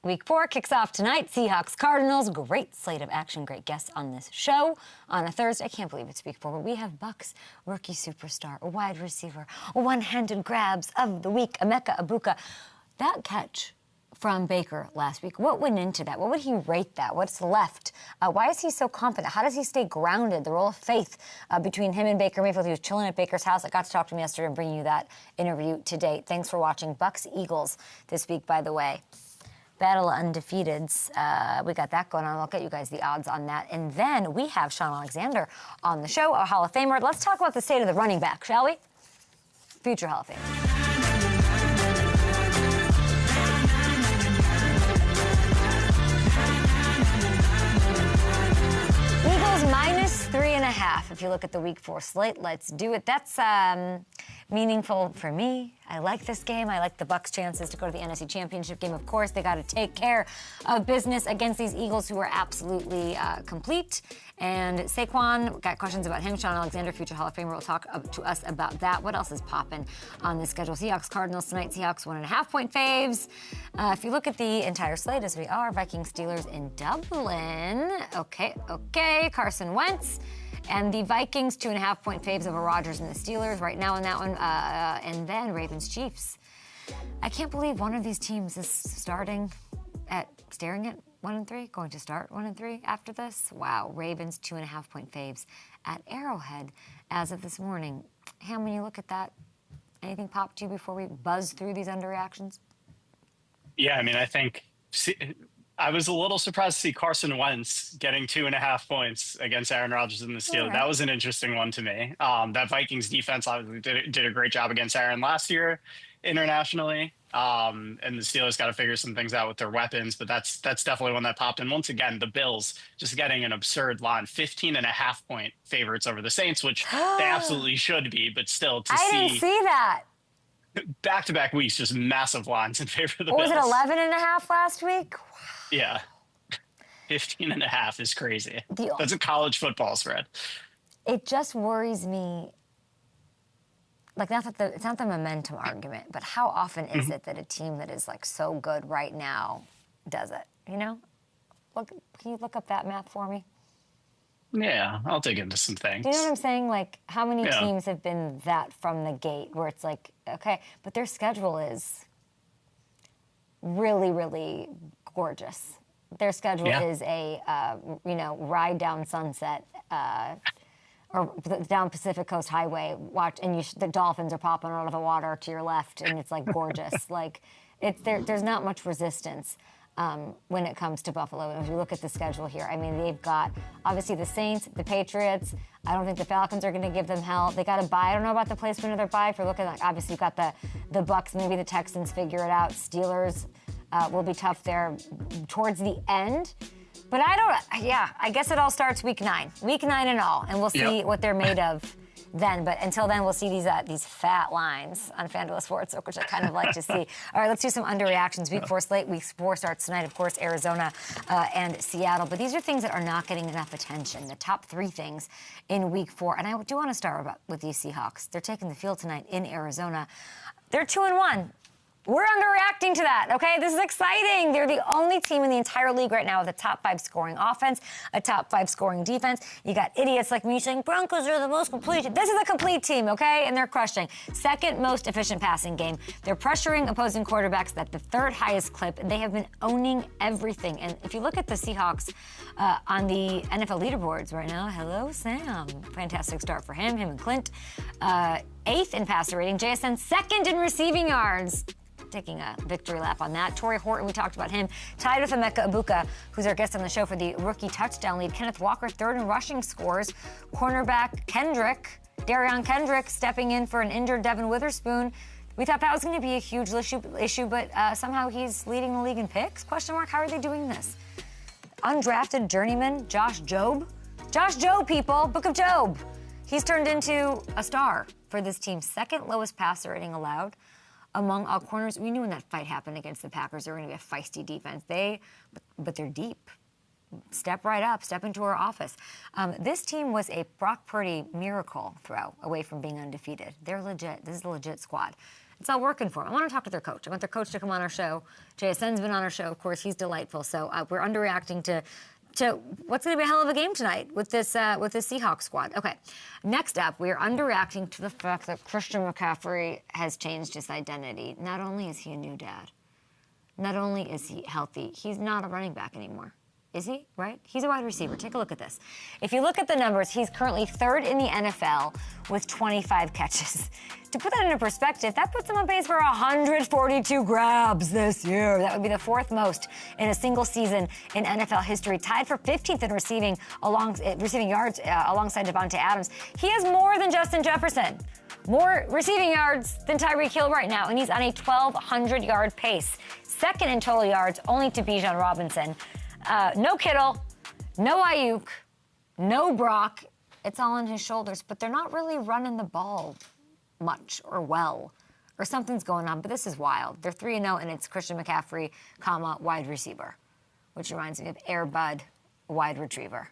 Week 4 kicks off tonight. Seahawks, Cardinals. Great slate of action, great guests on this show on a Thursday. I can't believe it's Week 4, but we have Bucs rookie superstar, a wide receiver, one-handed grabs of the week, Emeka Egbuka. That catch from Baker last week, what went into that? What would he rate that? What's left? Why is he so confident? How does he stay grounded? The role of faith between him and Baker Mayfield. He was chilling at Baker's house. I got to talk to him yesterday and bring you that interview today. Thanks for watching. Bucs Eagles this week, by the way. Battle of undefeateds. We got that going on. I'll get you guys the odds on that. And then we have Shaun Alexander on the show, a Hall of Famer. Let's talk about the state of the running back, shall we? Future Hall of Famer. Eagles -3.5. If you look at the Week 4 slate, let's do it. That's meaningful for me. I like this game. I like the Bucs' chances to go to the NFC Championship game. Of course, they got to take care of business against these Eagles, who are absolutely complete. And Saquon, got questions about him. Shaun Alexander, future Hall of Famer, will talk to us about that. What else is popping on the schedule? Seahawks, Cardinals tonight. Seahawks 1.5-point faves. If you look at the entire slate, as we are, Vikings, Steelers in Dublin. Okay. Carson Wentz. And the Vikings, 2.5-point faves over Rodgers and the Steelers right now in that one. And then Ravens, Chiefs. I can't believe one of these teams is staring at 1-3, going to start 1-3 after this. Wow, Ravens, 2.5-point faves at Arrowhead as of this morning. Ham, when you look at that, anything pop to you before we buzz through these underreactions? Yeah, I mean, I think I was a little surprised to see Carson Wentz getting 2.5 points against Aaron Rodgers and the Steelers. Right. That was an interesting one to me. That Vikings defense obviously did a great job against Aaron last year internationally. And the Steelers got to figure some things out with their weapons, but that's definitely one that popped. And once again, the Bills just getting an absurd line, 15.5-point favorites over the Saints, which they absolutely should be, but still I didn't see that. Back-to-back weeks, just massive lines in favor of the Bills. Was it 11.5 last week? Wow. Yeah. 15.5 is crazy. That's a college football spread. It just worries me. Like, it's not the momentum argument, but how often is it that a team that is, like, so good right now does it, you know? Can you look up that math for me? Yeah, I'll dig into some things. Do you know what I'm saying? Like, how many teams have been that from the gate where it's like, okay, but their schedule is really, really gorgeous. Their schedule is a, ride down Sunset, or down Pacific Coast Highway, and the dolphins are popping out of the water to your left, and it's like gorgeous. Like, there's not much resistance when it comes to Buffalo. And if you look at the schedule here, I mean, they've got obviously the Saints, the Patriots. I don't think the Falcons are going to give them hell. They got a bye. I don't know about the placement of their bye. If you're looking at, obviously, you've got the Bucs, maybe the Texans figure it out. Steelers will be tough there towards the end. But I guess it all starts week 9 and all, and we'll see what they're made of then. But until then, we'll see these fat lines on FanDuel Sportsbook, which I kind of like to see. All right, let's do some underreactions. Week 4 slate. Week 4 starts tonight, of course, Arizona and Seattle. But these are things that are not getting enough attention. The top 3 things in Week 4. And I do want to start with these Seahawks. They're taking the field tonight in Arizona. They're 2-1. We're underreacting to that, okay? This is exciting. They're the only team in the entire league right now with a top 5 scoring offense, a top 5 scoring defense. You got idiots like me saying Broncos are the most complete. This is a complete team, okay? And they're crushing. Second most efficient passing game. They're pressuring opposing quarterbacks at the 3rd highest clip, and they have been owning everything. And if you look at the Seahawks on the NFL leaderboards right now, hello, Sam. Fantastic start for him and Clint. 8th in passer rating. JSN 2nd in receiving yards. Taking a victory lap on that. Torrey Horton, we talked about him, tied with Emeka Egbuka, who's our guest on the show for the rookie touchdown lead. Kenneth Walker, 3rd in rushing scores. Cornerback Darion Kendrick, stepping in for an injured Devin Witherspoon. We thought that was going to be a huge issue, but somehow he's leading the league in picks? Question mark. How are they doing this? Undrafted journeyman Josh Jobe. Josh Jobe, people. Book of Job. He's turned into a star for this team. 2nd lowest passer rating allowed among all corners. We knew when that fight happened against the Packers, they were going to be a feisty defense. But they're deep. Step right up. Step into our office. This team was a Brock Purdy miracle throw away from being undefeated. They're legit. This is a legit squad. It's not working for them. I want to talk to their coach. I want their coach to come on our show. JSN's been on our show. Of course, he's delightful. So we're underreacting to what's going to be a hell of a game tonight with this Seahawks squad. Okay, next up, we are underreacting to the fact that Christian McCaffrey has changed his identity. Not only is he a new dad, not only is he healthy, he's not a running back anymore. Is he? Right? He's a wide receiver. Take a look at this. If you look at the numbers, he's currently 3rd in the NFL with 25 catches. To put that into perspective, that puts him on pace for 142 grabs this year. That would be the 4th most in a single season in NFL history, tied for 15th in receiving yards alongside Devontae Adams. He has more than Justin Jefferson, more receiving yards than Tyreek Hill right now, and he's on a 1,200-yard pace. 2nd in total yards, only to Bijan Robinson. No Kittle, no Ayuk, no Brock. It's all on his shoulders, but they're not really running the ball much or well, or something's going on, but this is wild. They're 3-0, and it's Christian McCaffrey, wide receiver, which reminds me of Air Bud, wide retriever.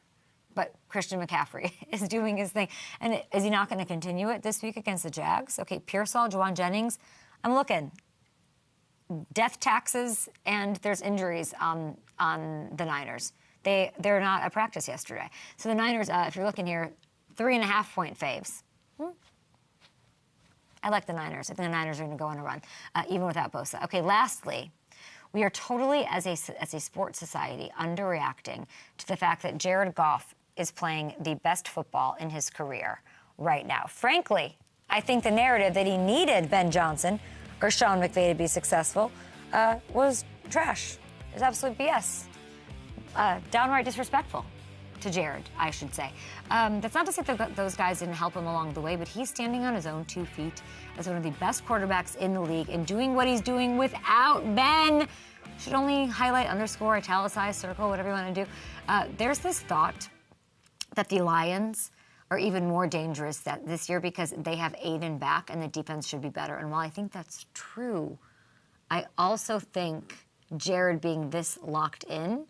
But Christian McCaffrey is doing his thing. And is he not going to continue it this week against the Jags? Okay, Pearsall, Juwan Jennings. I'm looking. Death taxes, and there's injuries on the Niners. They're not at practice yesterday. So the Niners, if you're looking here, 3.5-point faves. I like the Niners. I think the Niners are going to go on a run, even without Bosa. Okay, lastly, we are totally, as a sports society, underreacting to the fact that Jared Goff is playing the best football in his career right now. Frankly, I think the narrative that he needed Ben Johnson or Shaun McVay to be successful was trash. It was absolute BS. Downright disrespectful to Jared, I should say. That's not to say that those guys didn't help him along the way, but he's standing on his own 2 feet as one of the best quarterbacks in the league and doing what he's doing without Ben. Should only highlight, underscore, italicize, circle, whatever you want to do. There's this thought that the Lions are even more dangerous this year because they have Aiden back and the defense should be better. And while I think that's true, I also think Jared being this locked in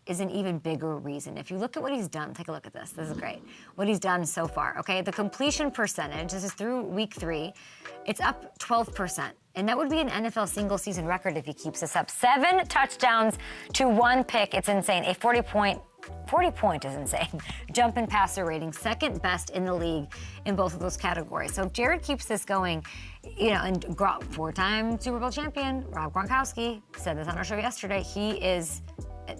is an even bigger reason. If you look at what he's done, take a look at this. This is great. What he's done so far, okay? The completion percentage, this is through week 3, it's up 12%. And that would be an NFL single-season record if he keeps this up. 7 touchdowns to 1 pick. It's insane. A 40-point is insane. Jump in passer rating, 2nd best in the league in both of those categories. So if Jared keeps this going, and 4-time Super Bowl champion, Rob Gronkowski, said this on our show yesterday, he is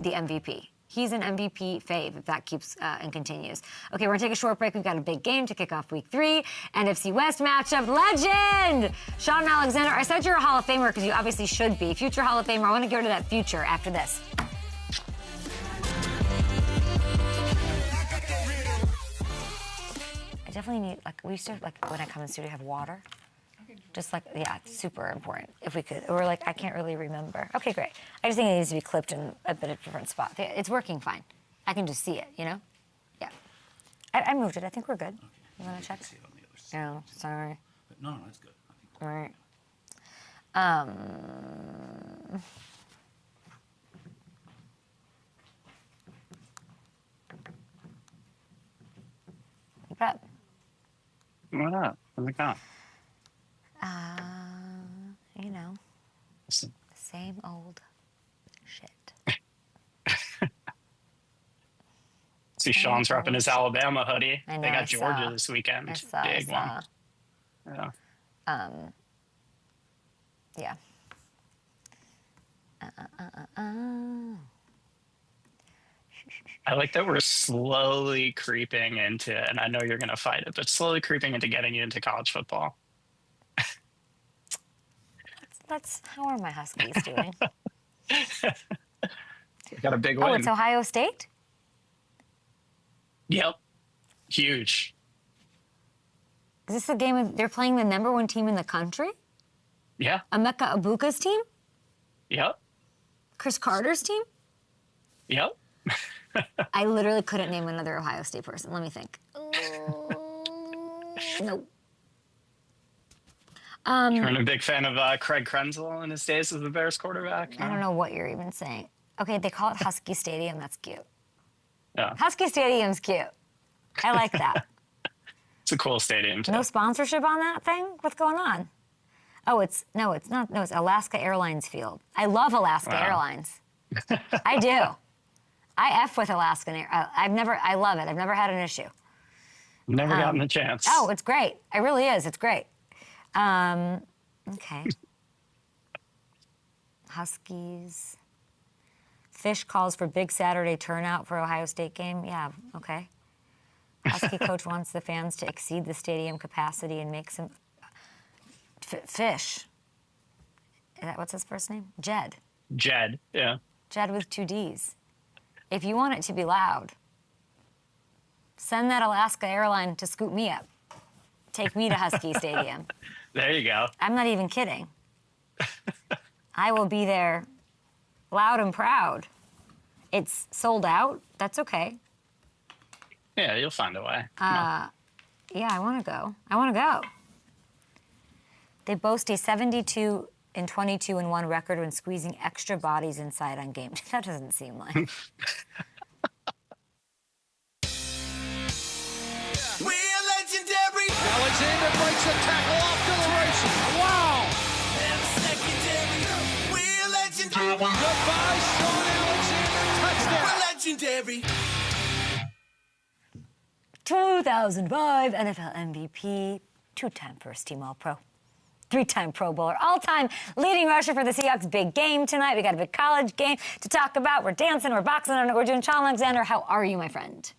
the MVP. He's an MVP fave if that keeps and continues. Okay, we're going to take a short break. We've got a big game to kick off week 3. NFC West matchup legend! Shaun Alexander, I said you're a Hall of Famer because you obviously should be. Future Hall of Famer. I want to get rid of that future after this. I definitely need, we used to, when I come in the studio, have water. Just it's super important if we could. Or I can't really remember. Okay, great. I just think it needs to be clipped in a bit of a different spot. It's working fine. I can just see it, Yeah. I moved it. I think we're good. Okay. You want to check? See it on the other side. No, sorry. But no, that's good. I think all right. You prep? What up? How's it going? Same old shit. See, Shaun's repping his Alabama hoodie. I know, they got Georgia this weekend. Big one. Yeah. Yeah. I like that we're slowly creeping into, and I know you're going to fight it, but slowly creeping into getting you into college football. How are my Huskies doing? Got a big win. Oh, it's Ohio State? Yep. Huge. Is this a game they're playing the number 1 team in the country? Yeah. Emeka Egbuka's team? Yep. Chris Carter's team? Yep. I literally couldn't name another Ohio State person. Let me think. Nope. You're a big fan of Craig Krenzel in his days as the Bears quarterback? I don't know what you're even saying. Okay, they call it Husky Stadium. That's cute. Yeah. Husky Stadium's cute. I like that. It's a cool stadium, too. No sponsorship on that thing? What's going on? Oh, it's not. No, it's Alaska Airlines Field. I love Alaska Airlines. I do. I F with Alaskan Air. I love it. I've never had an issue. Never gotten the chance. Oh, it's great. It really is. It's great. Okay. Huskies. Fish calls for big Saturday turnout for Ohio State game. Yeah, okay. Husky coach wants the fans to exceed the stadium capacity and make some... Fish. What's his first name? Jed. Jed, yeah. Jed with 2 Ds. If you want it to be loud, send that Alaska airline to scoop me up. Take me to Husky Stadium. There you go. I'm not even kidding. I will be there loud and proud. It's sold out. That's okay. Yeah, you'll find a way. Yeah, I want to go. I want to go. They boast a 72-22-1 record when squeezing extra bodies inside on games. That doesn't seem like. We're legendary. Alexander breaks the tackle off to the races. Wow! We're legendary. Goodbye, Shaun Alexander. Touchdown. We're legendary. 2005 NFL MVP, 2-time first-team All-Pro, 3-time Pro Bowler, all-time leading rusher for the Seahawks. Big game tonight. We got a big college game to talk about. We're dancing, we're boxing, and we're doing Shaun Alexander. How are you, my friend?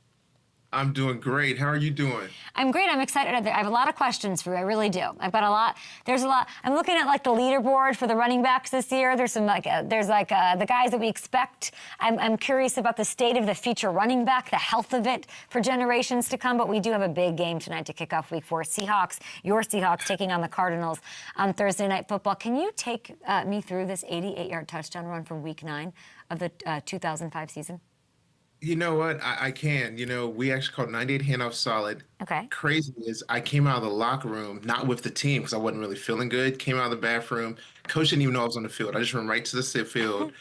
I'm doing great. How are you doing? I'm great. I'm excited. I have a lot of questions for you. I really do. I've got a lot. There's a lot. I'm looking at like the leaderboard for the running backs this year. There's some the guys that we expect. I'm curious about the state of the future running back, the health of it for generations to come. But we do have a big game tonight to kick off Week 4. Seahawks, your Seahawks taking on the Cardinals on Thursday Night Football. Can you take me through this 88-yard touchdown run from Week 9 of the 2005 season? You know what? I can. You know, we actually called 98 handoff solid. Okay. Crazy is I came out of the locker room, not with the team because I wasn't really feeling good. Came out of the bathroom. Coach didn't even know I was on the field. I just ran right to the field,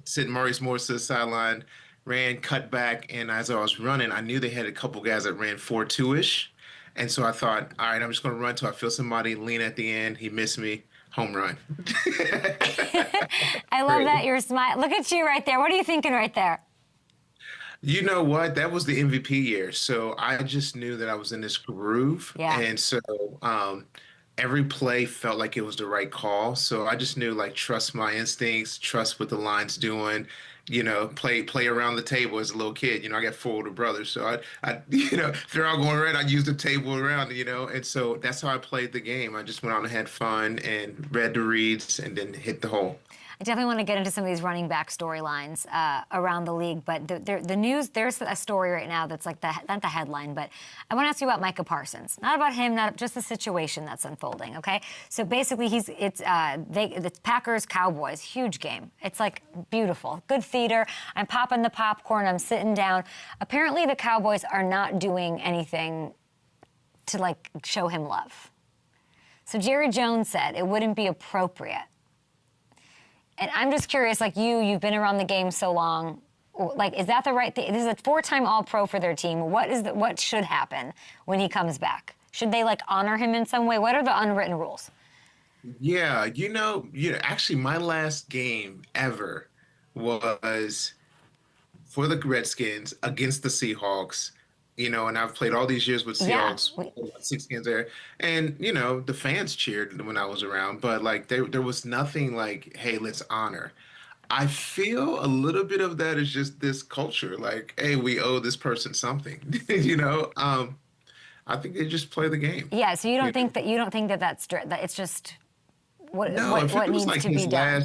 sit Maurice Morris to the sideline, ran, cut back, and as I was running, I knew they had a couple guys that ran 4.2-ish. And so I thought, all right, I'm just going to run till I feel somebody lean at the end. He missed me. Home run. I love that you're smiling. Look at you right there. What are you thinking right there? You know what? That was the MVP year. So I just knew that I was in this groove. Yeah. And so every play felt like it was the right call. So I just knew, like, trust my instincts, trust what the line's doing, you know, play around the table as a little kid. You know, I got 4 older brothers. So I you know, if they're all going red, I use the table around, you know. And so that's how I played the game. I just went out and had fun and read the reads and then hit the hole. I definitely want to get into some of these running back storylines around the league, but the news, there's a story right now that's like not the headline, but I want to ask you about Micah Parsons. Not about him, not just the situation that's unfolding, okay? So basically, it's Packers-Cowboys, huge game. It's like beautiful, good theater. I'm popping the popcorn, I'm sitting down. Apparently, the Cowboys are not doing anything to like show him love. So Jerry Jones said it wouldn't be appropriate. And I'm just curious, like you've been around the game so long, like, is that the right thing? This is a 4-time All-Pro for their team. What should happen when he comes back? Should they, like, honor him in some way? What are the unwritten rules? Yeah, actually my last game ever was for the Redskins against the Seahawks. You know, and I've played all these years with Seahawks, 6 games there. And, you know, the fans cheered when I was around, but like there was nothing like, hey, let's honor. I feel a little bit of that is just this culture, like, hey, we owe this person something, you know? I think they just play the game. Yeah, so you don't think that that's that it's just what needs like to be done?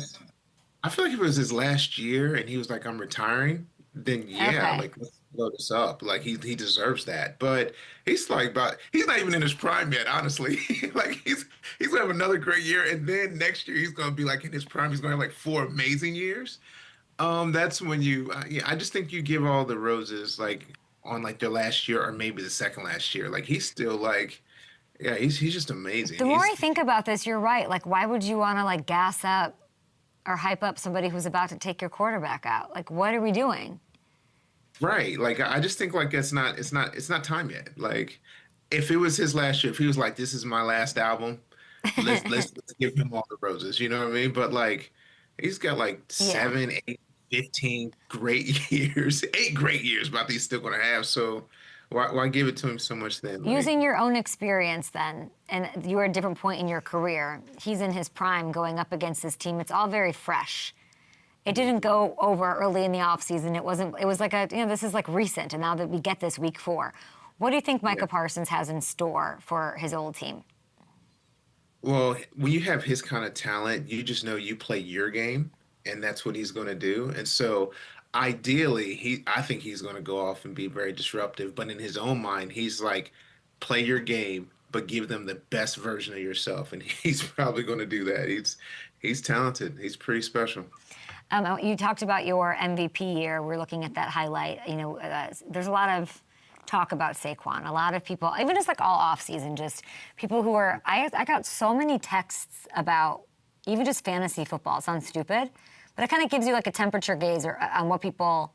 I feel like if it was his last year and he was like, I'm retiring, then yeah, Okay. like let's blow this up. Like he deserves that. But he's like he's not even in his prime yet, honestly. Like he's gonna have another great year, and then next year he's gonna be like in his prime. He's gonna have like 4 amazing years. That's when I just think you give all the roses like on like their last year or maybe the second last year. Like he's still like, yeah, he's just amazing. The more I think about this, you're right. Like, why would you want to like gas up or hype up somebody who's about to take your quarterback out? Like, what are we doing? Right. Like, I just think like it's not time yet. Like, if it was his last year, if he was like, this is my last album, let's give him all the roses. You know what I mean? But like, he's got like Yeah. 7, 8, 15 great years, 8 great years, but he's still going to have. So why give it to him so much then? Like, Using your own experience then, and you're at a different point in your career. He's in his prime going up against his team. It's all very fresh. It didn't go over early in the offseason. It was like this is like recent, and now that we get this week 4. What do you think Micah Parsons has in store for his old team? well, when you have his kind of talent, you just know you play your game, and that's what he's going to do. And so, ideally, I think he's going to go off and be very disruptive. But in his own mind, he's like, play your game, but give them the best version of yourself, and he's probably going to do that. He's talented. He's pretty special. You talked about your MVP year. We're looking at that highlight. There's a lot of talk about Saquon. A lot of people, even just like all offseason, just people who are. I got so many texts about even just fantasy football. It sounds stupid, but it kind of gives you like a temperature gauge on what people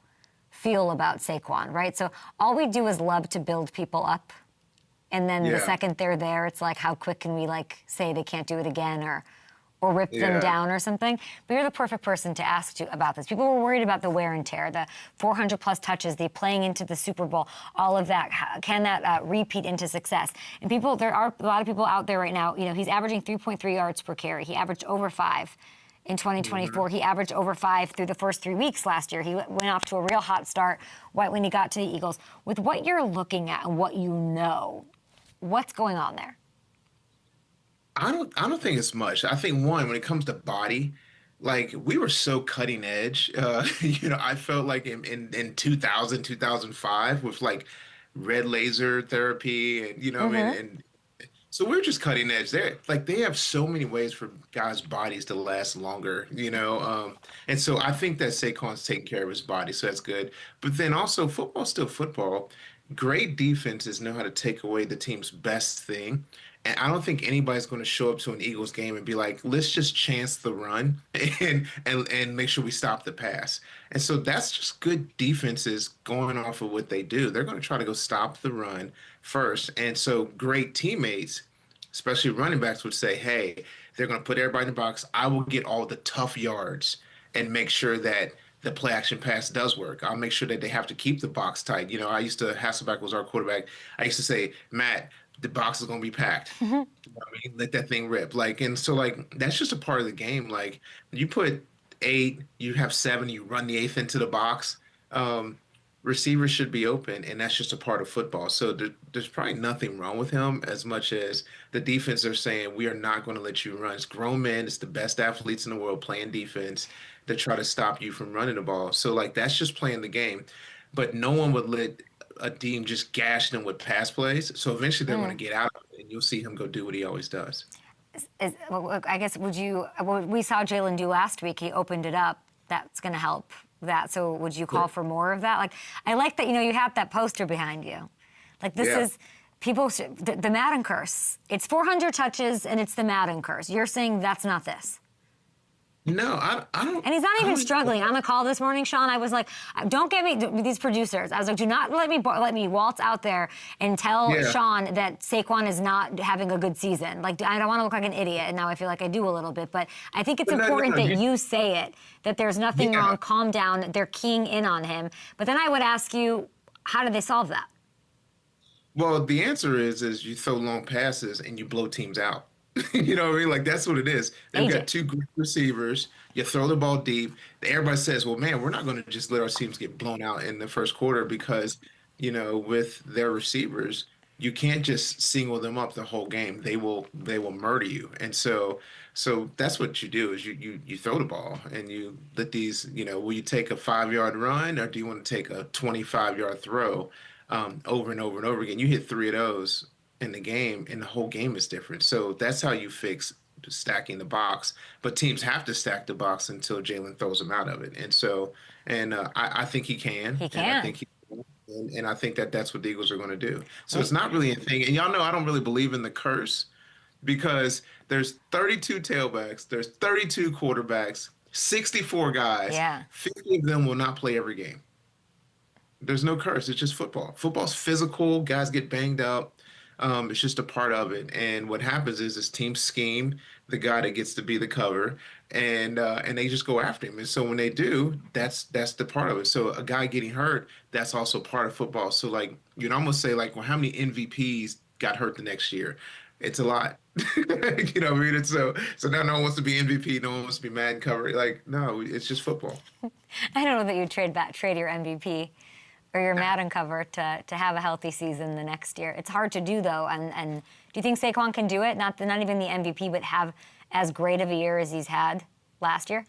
feel about Saquon, right? So all we do is love to build people up, and then the second they're there, it's like, how quick can we like say they can't do it again, or rip them down or something. But you're the perfect person to ask about this. People were worried about the wear and tear, the 400-plus touches, the playing into the Super Bowl, all of that. Can that repeat into success? And there are a lot of people out there right now. He's averaging 3.3 yards per carry. He averaged over 5 in 2024. He averaged over 5 through the first 3 weeks last year. He went off to a real hot start right when he got to the Eagles. With what you're looking at and what you know, what's going on there? I don't think it's much. I think when it comes to body, like we were so cutting edge. I felt like in 2000, 2005 with like red laser therapy and and so we're just cutting edge. They have so many ways for guys' bodies to last longer, and so I think that Saquon's taking care of his body, so that's good. But then also football's still football. Great defenses know how to take away the team's best thing. And I don't think anybody's going to show up to an Eagles game and be like, let's just chance the run and make sure we stop the pass. And so that's just good defenses going off of what they do. They're going to try to go stop the run first. And so great teammates, especially running backs, would say, hey, they're going to put everybody in the box. I will get all the tough yards and make sure that the play action pass does work. I'll make sure that they have to keep the box tight. Hasselbeck was our quarterback. I used to say, Matt, the box is going to be packed. You know what I mean? Let that thing rip. And so that's just a part of the game. Like, you put 8, you have 7, you run the 8th into the box. Receivers should be open, and that's just a part of football. So there's probably nothing wrong with him as much as the defense are saying, we are not going to let you run. It's grown men. It's the best athletes in the world playing defense to try to stop you from running the ball. So, that's just playing the game. But no one would let a team just gash them with pass plays. So eventually they're going to get out of it, and you'll see him go do what he always does. I guess we saw Jalen do last week. He opened it up. That's going to help that. So would you call for more of that? Like, I like that, you have that poster behind you. Like, this is the Madden curse. It's 400 touches and it's the Madden curse. You're saying that's not this. No, I don't. And he's not even struggling. On the call this morning, Shaun, I was like, don't get me, these producers. I was like, do not let me waltz out there and tell Shaun that Saquon is not having a good season. Like, I don't want to look like an idiot, and now I feel like I do a little bit. But I think it's important that you say it, that there's nothing wrong, calm down, they're keying in on him. But then I would ask you, how do they solve that? Well, the answer is you throw long passes and you blow teams out. You know what I mean? Like, that's what it is. They've got 2 great receivers. You throw the ball deep. Everybody says, well, man, we're not going to just let our teams get blown out in the first quarter because, with their receivers, you can't just single them up the whole game. They will murder you. And so that's what you do is you throw the ball and you let these, will you take a 5-yard run or do you want to take a 25-yard throw over and over and over again? You hit 3 of those in the game, and the whole game is different. So that's how you fix stacking the box. But teams have to stack the box until Jalen throws them out of it. And so, I think he can. He can. And I think and I think that's what the Eagles are going to do. So it's not really a thing. And y'all know I don't really believe in the curse because there's 32 tailbacks, there's 32 quarterbacks, 64 guys. Yeah. 50 of them will not play every game. There's no curse. It's just football. Football's physical. Guys get banged up. It's just a part of it. And what happens is this team scheme the guy that gets to be the cover, and they just go after him. And so when they do, that's the part of it. So a guy getting hurt, that's also part of football. So like you'd almost say like, well, how many MVPs got hurt the next year? It's a lot. You know what I mean? And so now no one wants to be MVP, no one wants to be Madden cover. Like, no, it's just football. I don't know that you'd trade your MVP or your Madden cover to have a healthy season the next year. It's hard to do, though. And do you think Saquon can do it? Not even the MVP, but have as great of a year as he's had last year?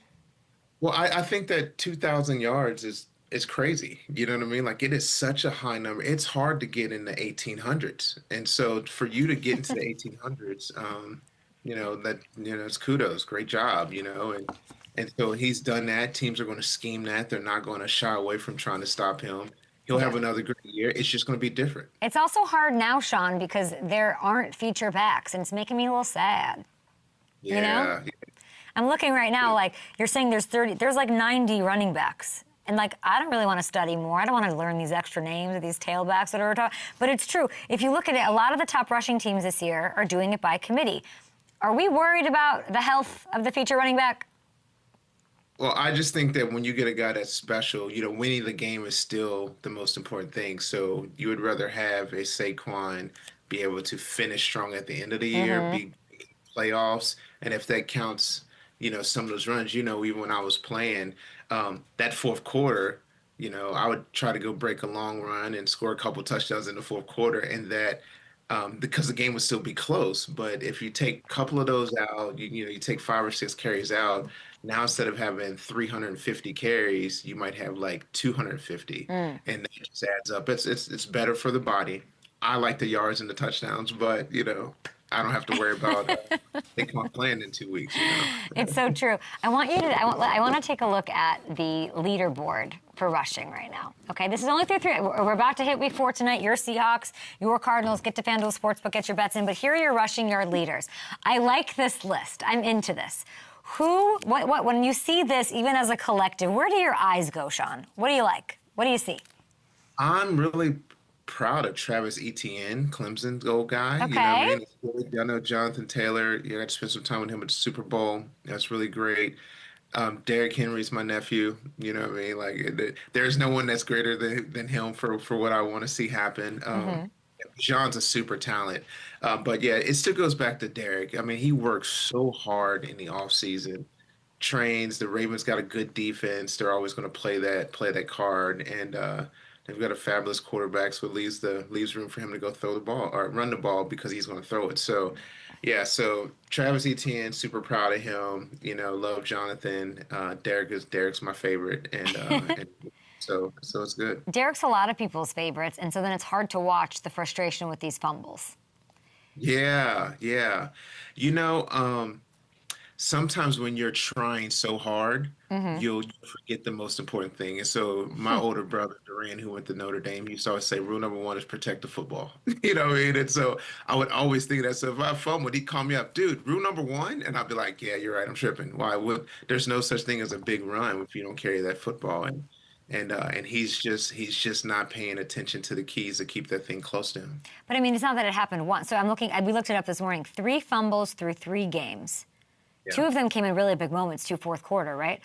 Well, I think that 2,000 yards is crazy. You know what I mean? Like, it is such a high number. It's hard to get in the 1800s. And so for you to get into the 1800s, it's kudos. Great job, And so he's done that. Teams are going to scheme that. They're not going to shy away from trying to stop him. He'll have another great year. It's just going to be different. It's also hard now, Shaun, because there aren't feature backs, and it's making me a little sad. Yeah. You know? I'm looking right now, like, you're saying there's like 90 running backs. And, like, I don't really want to study more. I don't want to learn these extra names of these tailbacks that are taught. But it's true. If you look at it, a lot of the top rushing teams this year are doing it by committee. Are we worried about the health of the feature running back? Well, I just think that when you get a guy that's special, winning the game is still the most important thing. So you would rather have a Saquon be able to finish strong at the end of the year, be in playoffs, and if that counts, some of those runs, even when I was playing, that fourth quarter, I would try to go break a long run and score a couple touchdowns in the fourth quarter, and that because the game would still be close. But if you take a couple of those out, you take 5 or 6 carries out. Now, instead of having 350 carries, you might have like 250, and that just adds up. It's better for the body. I like the yards and the touchdowns, but I don't have to worry about playing in 2 weeks. It's so true. I want to take a look at the leaderboard for rushing right now. Okay, this is only through 3. We're about to hit week 4 tonight. Your Seahawks, your Cardinals. Get to FanDuel Sportsbook, get your bets in. But here are your rushing yard leaders. I like this list. I'm into this. When you see this, even as a collective, where do your eyes go, Shaun? What do you like? What do you see? I'm really proud of Travis Etienne, Clemson's old guy. Okay. I know Jonathan Taylor. I got to spend some time with him at the Super Bowl. That's really great. Derrick Henry's my nephew. You know what I mean? Like, there's no one that's greater than him for what I want to see happen. John's a super talent. But yeah, it still goes back to Derrick. I mean, he works so hard in the offseason, trains. The Ravens got a good defense. They're always going to play that card. And they've got a fabulous quarterback, so it leaves room for him to go throw the ball or run the ball because he's going to throw it. So, yeah, so Travis Etienne, super proud of him. Love Jonathan. Derrick's my favorite. And So it's good. Derrick's a lot of people's favorites, and so then it's hard to watch the frustration with these fumbles. Yeah. Sometimes when you're trying so hard, you'll forget the most important thing. And so my older brother, Duran, who went to Notre Dame, he used to always say, rule number 1 is protect the football. You know what I mean? And so I would always think that. So if I fumbled, he'd call me up, dude, rule number 1? And I'd be like, yeah, you're right, I'm tripping. Why? There's no such thing as a big run if you don't carry that football. And he's just not paying attention to the keys to keep that thing close to him. But I mean, it's not that it happened once. So we looked it up this morning. 3 fumbles through 3 games. Yeah. 2 of them came in really big moments, 2 fourth quarter, right?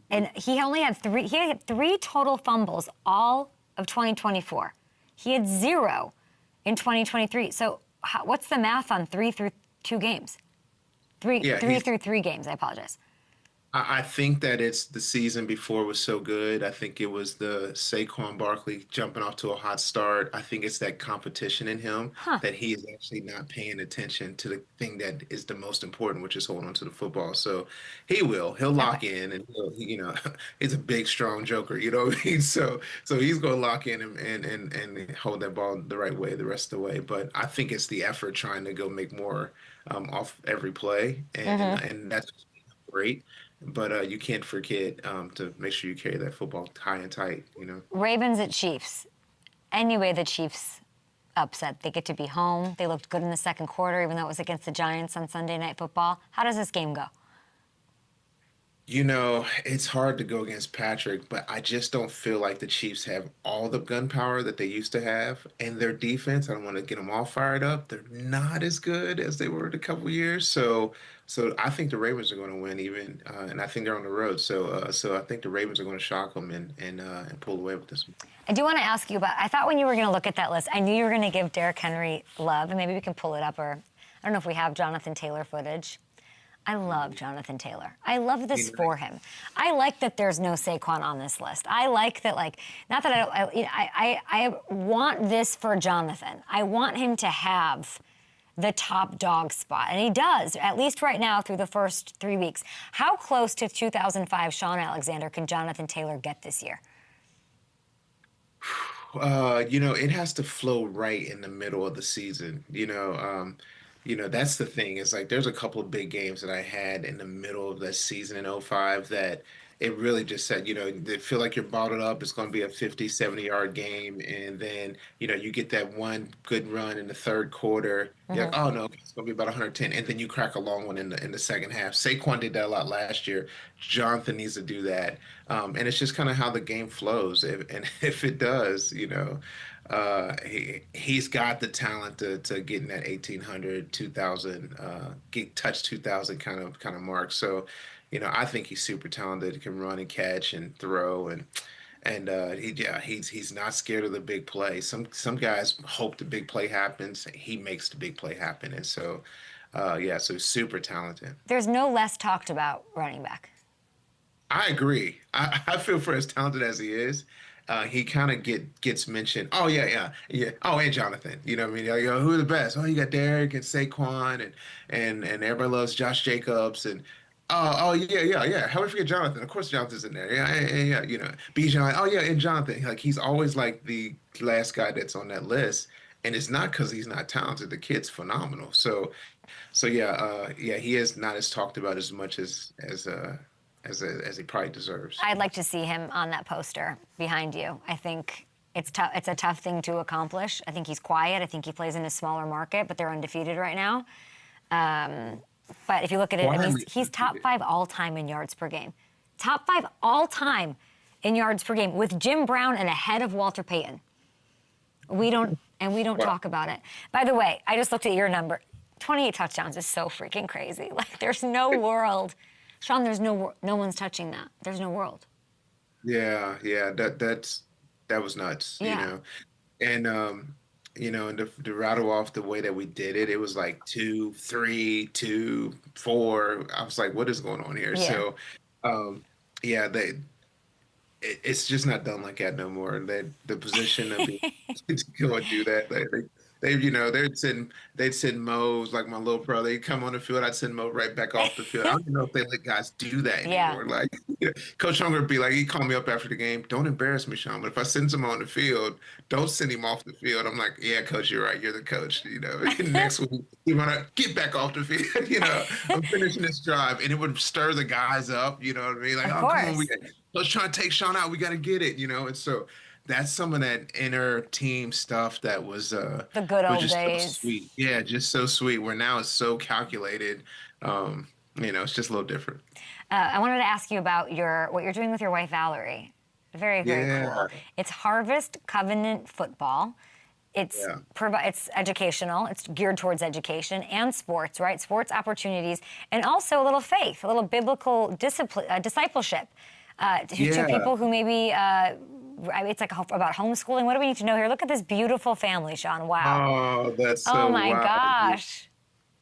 And he only had 3. He had 3 total fumbles all of 2024. He had 0 in 2023. So what's the math on 3 through 2 games? 3 through 3 games. I apologize. I think that it's the season before was so good. I think it was the Saquon Barkley jumping off to a hot start. I think it's that competition in him that he is actually not paying attention to the thing that is the most important, which is holding on to the football. So he'll lock in, and he's a big, strong joker. You know what I mean? So he's going to lock in and hold that ball the right way the rest of the way. But I think it's the effort trying to go make more off every play, and that's great. But you can't forget to make sure you carry that football high and tight, Ravens at Chiefs. Anyway, the Chiefs upset. They get to be home. They looked good in the second quarter, even though it was against the Giants on Sunday Night Football. How does this game go? It's hard to go against Patrick, but I just don't feel like the Chiefs have all the gunpowder that they used to have. And their defense, I don't want to get them all fired up. They're not as good as they were in a couple years. So I think the Ravens are going to win even, and I think they're on the road. So I think the Ravens are going to shock them and pull away with this one. I do want to ask you about, I thought when you were going to look at that list, I knew you were going to give Derrick Henry love, and maybe we can pull it up, or I don't know if we have Jonathan Taylor footage. I love Jonathan Taylor. I love this for him. I like that there's no Saquon on this list. I like that, not that I want this for Jonathan. I want him to have the top dog spot, and he does, at least right now through the first 3 weeks. How close to 2005 Shaun Alexander can Jonathan Taylor get this year? It has to flow right in the middle of the season. That's the thing. It's like there's a couple of big games that I had in the middle of the season in '05 that it really just said, they feel like you're bottled up. It's going to be a 50, 70-yard game. And then, you get that one good run in the third quarter. You're like, oh, no, it's going to be about 110. And then you crack a long one in the second half. Saquon did that a lot last year. Jonathan needs to do that. And it's just kind of how the game flows. If it does, he's got the talent to get in that 1,800, 2,000, get touch 2,000 kind of mark. So, I think he's super talented. He can run and catch and throw, and he's not scared of the big play. Some guys hope the big play happens. He makes the big play happen, and so so he's super talented. There's no less talked about running back. I agree. I feel for as talented as he is. He kind of gets mentioned. Oh yeah. Oh, and Jonathan. You know what I mean? Who are the best? Oh, you got Derrick and Saquon, and everybody loves Josh Jacobs and. Oh yeah. How would I forget Jonathan? Of course, Jonathan's in there. Yeah. Bijan. Oh yeah, and Jonathan. Like he's always like the last guy that's on that list, and it's not because he's not talented. The kid's phenomenal. So yeah. He is not as talked about as much as he probably deserves. I'd like to see him on that poster behind you. I think it's tough. It's a tough thing to accomplish. I think he's quiet. I think he plays in a smaller market, but they're undefeated right now. But if you look at it, he's top 5 all-time in yards per game. Top 5 all-time in yards per game with Jim Brown and ahead of Walter Payton. We don't talk about it. By the way, I just looked at your number. 28 touchdowns is so freaking crazy. Like there's no world. Shaun, there's no one's touching that. There's no world. Yeah. That was nuts. Yeah. And and to rattle off the way that we did it, it was like 2, 3, 2, 4. I was like, what is going on here? Yeah. So, it's just not done like that no more. The position of to go and do that, they'd send Mo's like my little brother. He'd come on the field, I'd send Mo right back off the field. I don't even know if they let guys do that anymore. Yeah. Like Coach Hunger would be like, he'd call me up after the game, don't embarrass me, Shaun. But if I send him on the field, don't send him off the field. I'm like, yeah, Coach, you're right. You're the coach. Next week you wanna get back off the field. I'm finishing this drive, and it would stir the guys up. You know what I mean? Like, of oh, course. come on, let's try to take Shaun out. We got to get it. And so. That's some of that inner team stuff that was the good old just days. So sweet. Yeah, just so sweet. Where now it's so calculated. It's just a little different. I wanted to ask you about what you're doing with your wife Valerie. Very, very cool. It's Harvest Covenant Football. It's educational. It's geared towards education and sports, right? Sports opportunities, and also a little faith, a little biblical discipleship to people who maybe. It's like about homeschooling. What do we need to know here? Look at this beautiful family, Shaun. Wow. Oh, that's so Oh, my wild. gosh.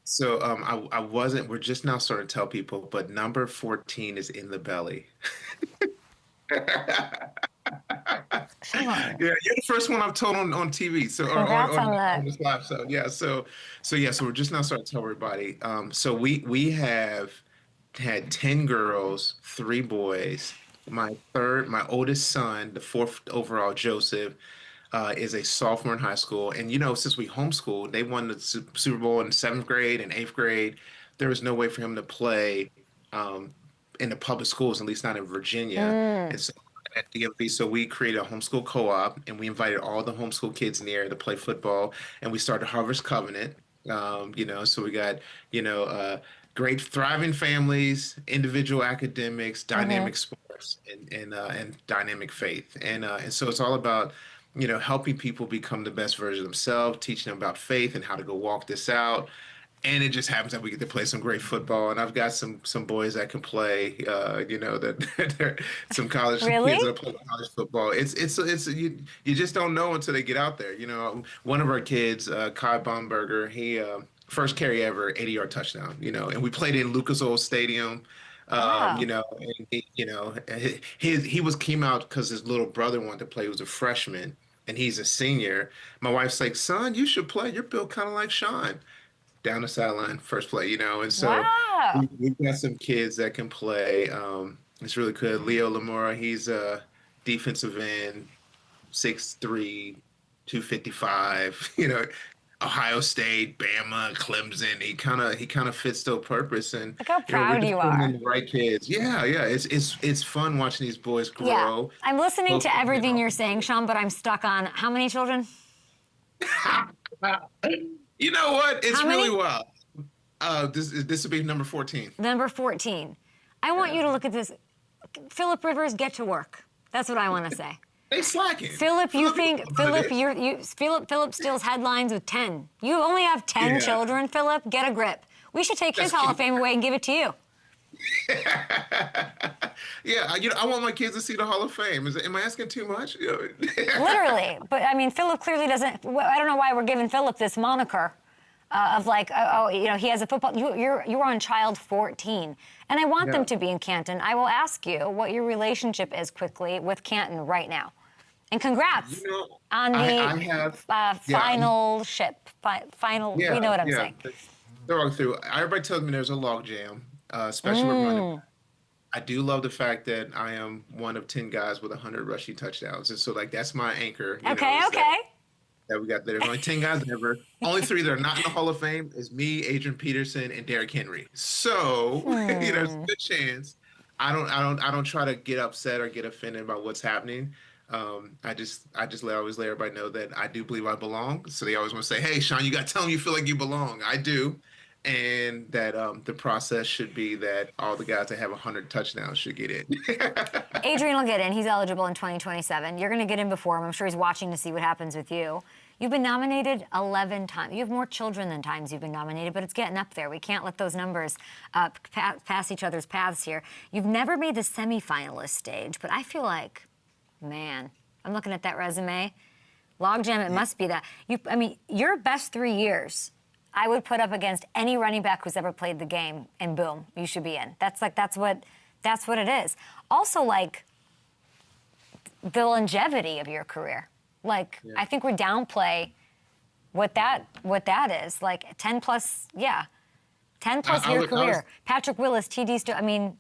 So we're just now starting to tell people, but number 14 is in the belly. Yeah, you're the first one I've told on TV. So on this live show. Yeah. So we're just now starting to tell everybody. So we have had 10 girls, 3 boys. My oldest son, the 4th overall, Joseph, is a sophomore in high school. And, since we homeschooled, they won the Super Bowl in 7th grade and 8th grade. There was no way for him to play in the public schools, at least not in Virginia. And so at DMV, so we created a homeschool co-op, and we invited all the homeschool kids in the area to play football. And we started Harvest Covenant, so we got, great thriving families, individual academics, dynamic sports, and dynamic faith. And so it's all about, helping people become the best version of themselves, teaching them about faith and how to go walk this out. And it just happens that we get to play some great football, and I've got some boys that can play. That they're some college Really? kids that play college football. It's you just don't know until they get out there. One of our kids, Kai Baumberger, he first carry ever, 80-yard touchdown. And we played in Lucas Oil Stadium. Wow. And he came out because his little brother wanted to play. He was a freshman, and he's a senior. My wife's like, son, you should play. You're built kind of like Shaun. Down the sideline, first play, and so Wow. we've got some kids that can play. It's really good. Leo Lamora, he's a defensive end, 6'3", 255. Ohio State, Bama, Clemson. He kind of fits the purpose. And Look how we're proud just you putting are. in the right kids. Yeah. It's fun watching these boys grow. Yeah, I'm listening to Both, everything you're saying, Shaun, but I'm stuck on how many children? You know what? It's How many? really wild. This will be number 14. Number 14. I want you to look at this. Philip Rivers, get to work. That's what I want to say. They slacking. Philip, Philip steals headlines with 10. You only have 10 Yeah. children, Philip. Get a grip. We should take his That's Hall of cute. Fame away and give it to you. Yeah, I want my kids to see the Hall of Fame. Am I asking too much? Literally. But I mean, Philip clearly doesn't. I don't know why we're giving Philip this moniker of like, he has a football. You're on child 14, and I want them to be in Canton. I will ask you what your relationship is quickly with Canton right now, and congrats on the final ship. Final. Yeah, you know what I'm saying. They're walking through. Everybody tells me there's a log jam, especially with running back. I do love the fact that I am one of 10 guys with 100 rushing touchdowns. And so, that's my anchor. Okay. That we got there. There's only 10 guys ever. Only 3 that are not in the Hall of Fame is me, Adrian Peterson, and Derrick Henry. So, there's a good chance. I don't try to get upset or get offended about what's happening. I just always let everybody know that I do believe I belong. So they always want to say, hey, Shaun, you got to tell them you feel like you belong. I do. And that the process should be that all the guys that have 100 touchdowns should get in. Adrian will get in. He's eligible in 2027. You're going to get in before him. I'm sure he's watching to see what happens with you. You've been nominated 11 times. You have more children than times you've been nominated, but it's getting up there. We can't let those numbers pass each other's paths here. You've never made the semifinalist stage, but I feel like, man, I'm looking at that resume. Logjam, it must be that. Your best 3 years, I would put up against any running back who's ever played the game, and boom, you should be in. That's what it is. Also, the longevity of your career. I think we downplay what that is. 10 plus, 10 plus year career. Patrick Willis, TD still. I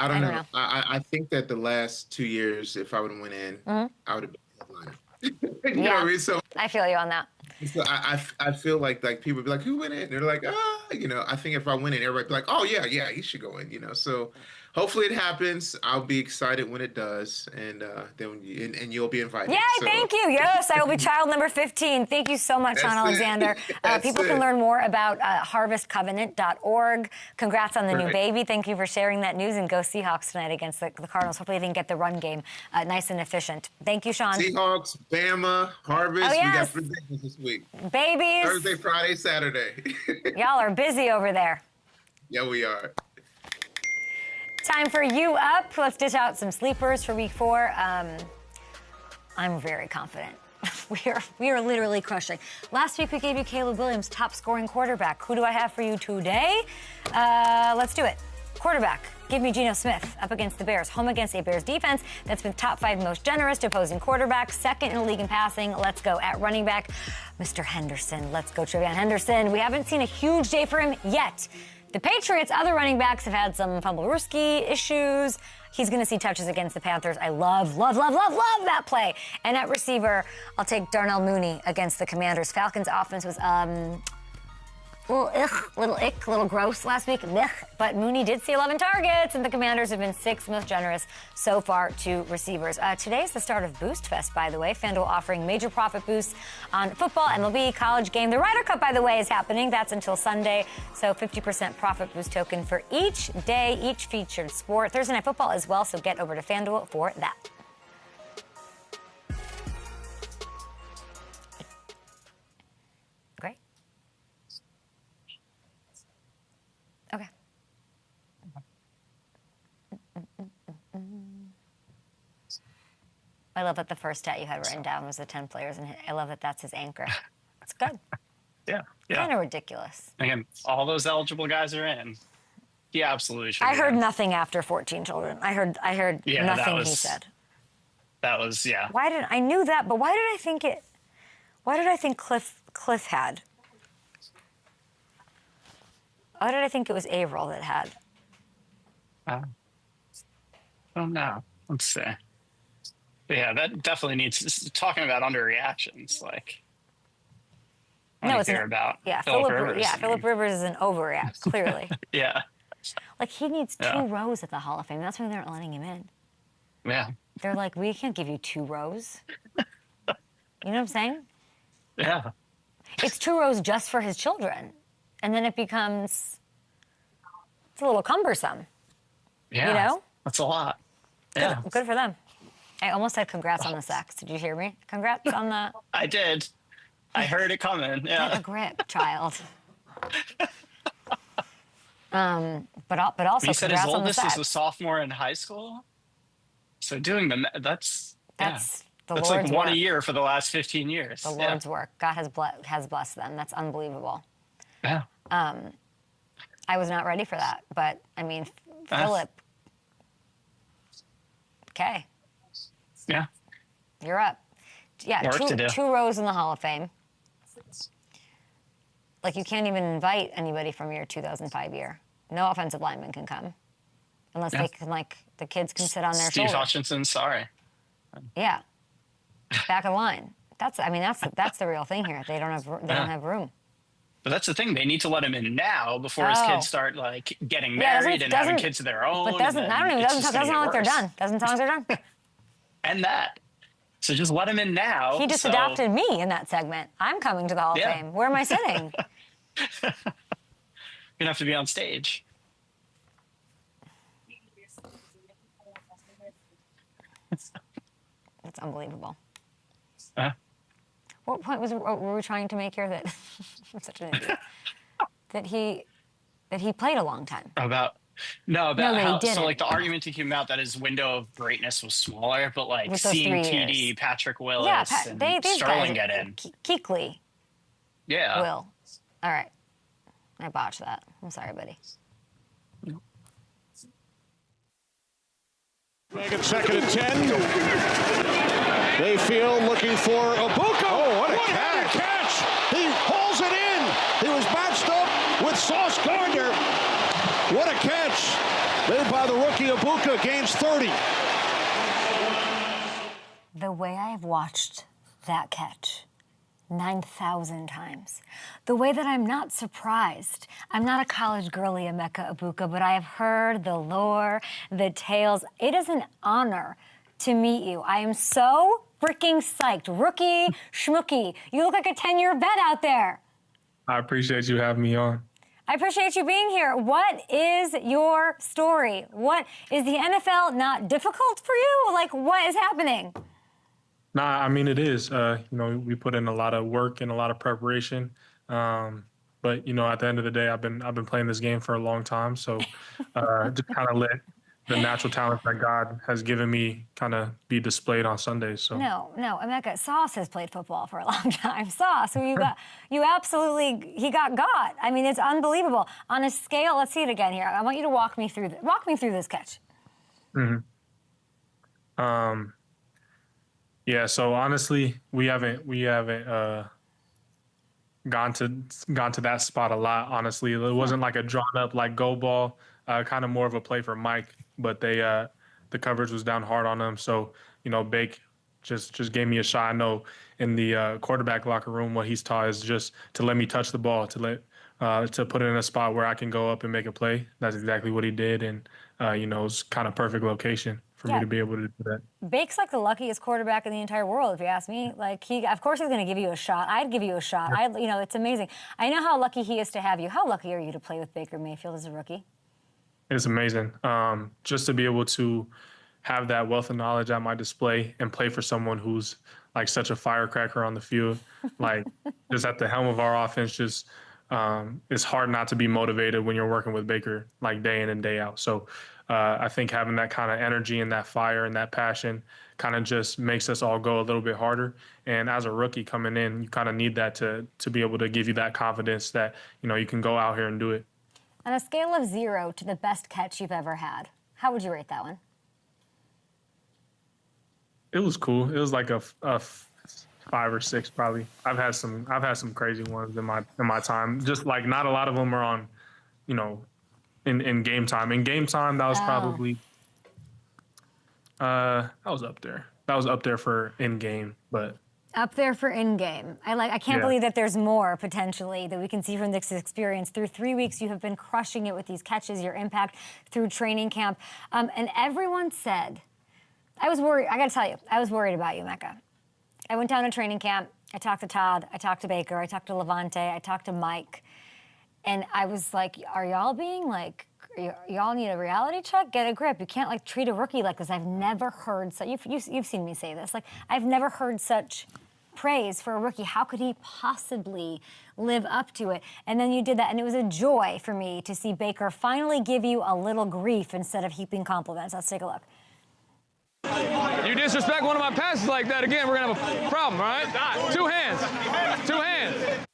don't know. I think that the last 2 years, if I would have went in, I would have been a headliner. You know what I mean? So I feel you on that. So I feel like people would be like, who went in? And they're like, I think if I went in, everybody would be like, oh, yeah, he should go in, So hopefully it happens. I'll be excited when it does. And then you'll be invited. Yay, thank you. Yes, I will be child number 15. Thank you so much, Shaun Alexander. People can learn more about harvestcovenant.org. Congrats on the new baby. Thank you for sharing that news. And go Seahawks tonight against the Cardinals. Hopefully they can get the run game nice and efficient. Thank you, Shaun. Seahawks, Bama, Harvest. Oh, yes. We got 3 games this week. Babies. Thursday, Friday, Saturday. Y'all are busy over there. Yeah, we are. Time for You Up. Let's dish out some sleepers for week 4. I'm very confident. We are literally crushing. Last week we gave you Caleb Williams, top scoring quarterback. Who do I have for you today? Let's do it. Quarterback. Give me Geno Smith up against the Bears, home against a Bears defense that's been top 5 most generous to opposing quarterbacks, second in the league in passing. Let's go at running back, Mr. Henderson. Let's go, Trevion Henderson. We haven't seen a huge day for him yet. The Patriots' other running backs have had some fumble-rooski issues. He's going to see touches against the Panthers. I love that play. And at receiver, I'll take Darnell Mooney against the Commanders. Falcons' offense was little gross last week. But Mooney did see 11 targets, and the Commanders have been sixth most generous so far to receivers. Today's the start of Boost Fest, by the way. FanDuel offering major profit boosts on football, MLB, college game. The Ryder Cup, by the way, is happening. That's until Sunday. So 50% profit boost token for each day, each featured sport. Thursday Night Football as well, so get over to FanDuel for that. Great. Okay. I love that the first stat you had written down was the 10 players, and I love that that's his anchor. It's good. Yeah. Kind of ridiculous. Again, all those eligible guys are in. He absolutely should. I heard nothing after 14 children. I heard nothing he said. That was, yeah. I knew that, but why did I think Cliff had? Why did I think it was Averill that had? I don't know. Let's see. But yeah, that definitely needs talking about underreactions. Like, No, it's not about. Yeah, Phillip Rivers. Yeah, Phillip Rivers is an overreact, clearly. Yeah. Like, he needs 2 rows at the Hall of Fame. That's why they're not letting him in. Yeah. They're like, we can't give you 2 rows. You know what I'm saying? Yeah. It's 2 rows just for his children. And then it's a little cumbersome. Yeah. You know? That's a lot. Yeah. Good for them. I almost said congrats on the sex. Did you hear me? Congrats on the... I did. I heard it coming. Yeah. Get a grip, child. But also He said congrats his on the oldest sex. is a sophomore in high school. So doing that's the that's Lord's like one work. a year for the last 15 years. The Lord's work. God has blessed them. That's unbelievable. Yeah. I was not ready for that, but I mean, Phillip. Okay, Yeah. you're up. Yeah, Work to do. 2 rows in the Hall of Fame. Like, you can't even invite anybody from your 2005 year. No offensive lineman can come unless they can, like, the kids can sit on their Steve shoulders. Hutchinson, sorry. Yeah, back of the line. That's the real thing here. They don't have room. But that's the thing. They need to let him in now before his kids start like getting married and having kids of their own. But doesn't sound like they're done. Doesn't sound like they're done. And that. So just let him in now. He just adopted me in that segment. I'm coming to the Hall of Fame. Where am I sitting? You're gonna have to be on stage. That's unbelievable. Huh? What point were we trying to make here that I'm such an idiot? that he played a long time. About that how he didn't. so like the argument that came out that his window of greatness was smaller, but like With those seeing 3 TD, years. Patrick Willis, and these Sterling guys, get in. Kuechly Yeah. will. All right, I botched that. I'm sorry, buddy. Make it 2nd and 10. Mayfield looking for Egbuka. Oh, what a catch. He hauls it in. He was matched up with Sauce Gardner. What a catch made by the rookie Egbuka. Gains 30. The way I have watched that catch 9,000 times. The way that I'm not surprised. I'm not a college girly, Emeka Egbuka, but I have heard the lore, the tales. It is an honor to meet you. I am so freaking psyched. Rookie schmookie. You look like a 10-year vet out there. I appreciate you having me on. I appreciate you being here. What is your story? What is the NFL not difficult for you? Like, what is happening? Nah, I mean, it is. We put in a lot of work and a lot of preparation. But, at the end of the day, I've been playing this game for a long time. So just kind of let the natural talent that God has given me kind of be displayed on Sundays. So No, Emeka, Sauce has played football for a long time. Sauce, who he got God. I mean, it's unbelievable. On a scale, let's see it again here. I want you to walk me through this catch. Mm-hmm. Yeah, so honestly, we haven't gone to that spot a lot. Honestly, it wasn't like a drawn up like go ball, kind of more of a play for Mike, but the coverage was down hard on them. So Bake just gave me a shot. I know in the quarterback locker room, what he's taught is just to let me touch the ball, to let to put it in a spot where I can go up and make a play. That's exactly what he did, and it's kind of perfect location for me to be able to do that. Bake's like the luckiest quarterback in the entire world, if you ask me. Like of course, he's going to give you a shot. I'd give you a shot. It's amazing. I know how lucky he is to have you. How lucky are you to play with Baker Mayfield as a rookie? It's amazing. Just to be able to have that wealth of knowledge at my display and play for someone who's like such a firecracker on the field, like just at the helm of our offense. Just it's hard not to be motivated when you're working with Baker like day in and day out. So I think having that kind of energy and that fire and that passion kind of just makes us all go a little bit harder. And as a rookie coming in, you kind of need that to be able to give you that confidence that, you can go out here and do it. On a scale of 0 to the best catch you've ever had, how would you rate that one? It was cool. It was like a 5 or 6 probably. I've had some crazy ones in my time. Just like not a lot of them are on, in game time. In game time, that was probably that was up there. That was up there for in game, but up there for in game. I can't believe that there's more potentially that we can see from this experience. Through 3 weeks, you have been crushing it with these catches. Your impact through training camp, and everyone said. I was worried. I got to tell you, I was worried about you, Micah. I went down to training camp. I talked to Todd. I talked to Baker. I talked to Levante. I talked to Mike. And I was like, are y'all being like, y'all need a reality check? Get a grip. You can't like treat a rookie like this. I've never heard such, you've seen me say this. Like, I've never heard such praise for a rookie. How could he possibly live up to it? And then you did that. And it was a joy for me to see Baker finally give you a little grief instead of heaping compliments. Let's take a look. You disrespect one of my passes like that again, we're going to have a problem, all right? 2 hands. 2 hands.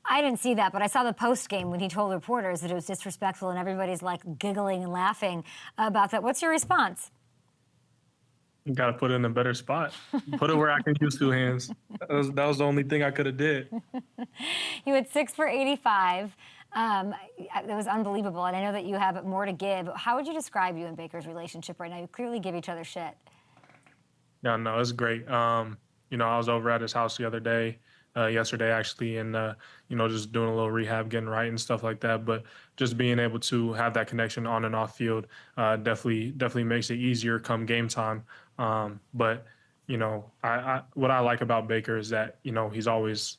I didn't see that, but I saw the post game when he told reporters that it was disrespectful and everybody's like giggling and laughing about that. What's your response? You got to put it in a better spot. Put it where I can use 2 hands. That was the only thing I could have did. You had 6 for 85. It was unbelievable, and I know that you have more to give. How would you describe you and Baker's relationship right now? You clearly give each other shit. Yeah, no, it's great. I was over at his house the other day, yesterday actually, and just doing a little rehab, getting right and stuff like that. But just being able to have that connection on and off field definitely makes it easier come game time. But what I like about Baker is that he's always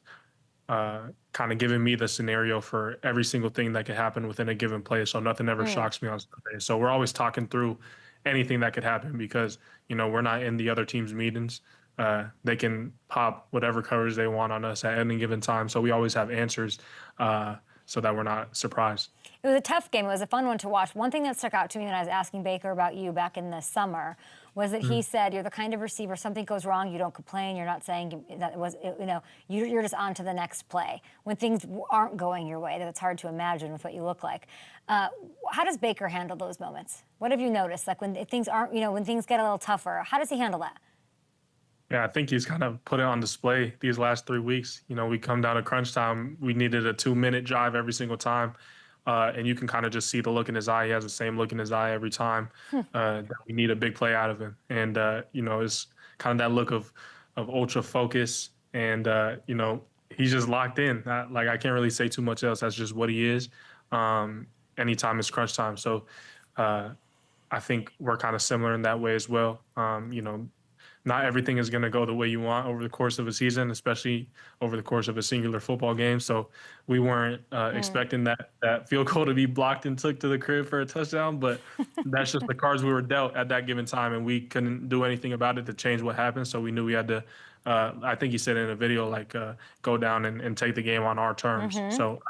kind of giving me the scenario for every single thing that could happen within a given play. So nothing ever shocks me on Sunday. So we're always talking through anything that could happen because, we're not in the other team's meetings. They can pop whatever coverage they want on us at any given time. So we always have answers so that we're not surprised. It was a tough game. It was a fun one to watch. One thing that stuck out to me when I was asking Baker about you back in the summer was that he said you're the kind of receiver, something goes wrong, you don't complain. You're not saying that it was, you're just on to the next play. When things aren't going your way, that it's hard to imagine with what you look like. How does Baker handle those moments? What have you noticed? Like when things aren't, when things get a little tougher, how does he handle that? Yeah, I think he's kind of put it on display these last 3 weeks. We come down to crunch time. We needed a 2-minute drive every single time. And you can kind of just see the look in his eye. He has the same look in his eye every time that we need a big play out of him. And, it's kind of that look of ultra focus. And, he's just locked in. I can't really say too much else. That's just what he is anytime it's crunch time. So I think we're kind of similar in that way as well. Not everything is going to go the way you want over the course of a season, especially over the course of a singular football game. So we weren't expecting that field goal to be blocked and took to the crib for a touchdown, but that's just the cards we were dealt at that given time, and we couldn't do anything about it to change what happened. So we knew we had to, I think he said in a video, go down and take the game on our terms. So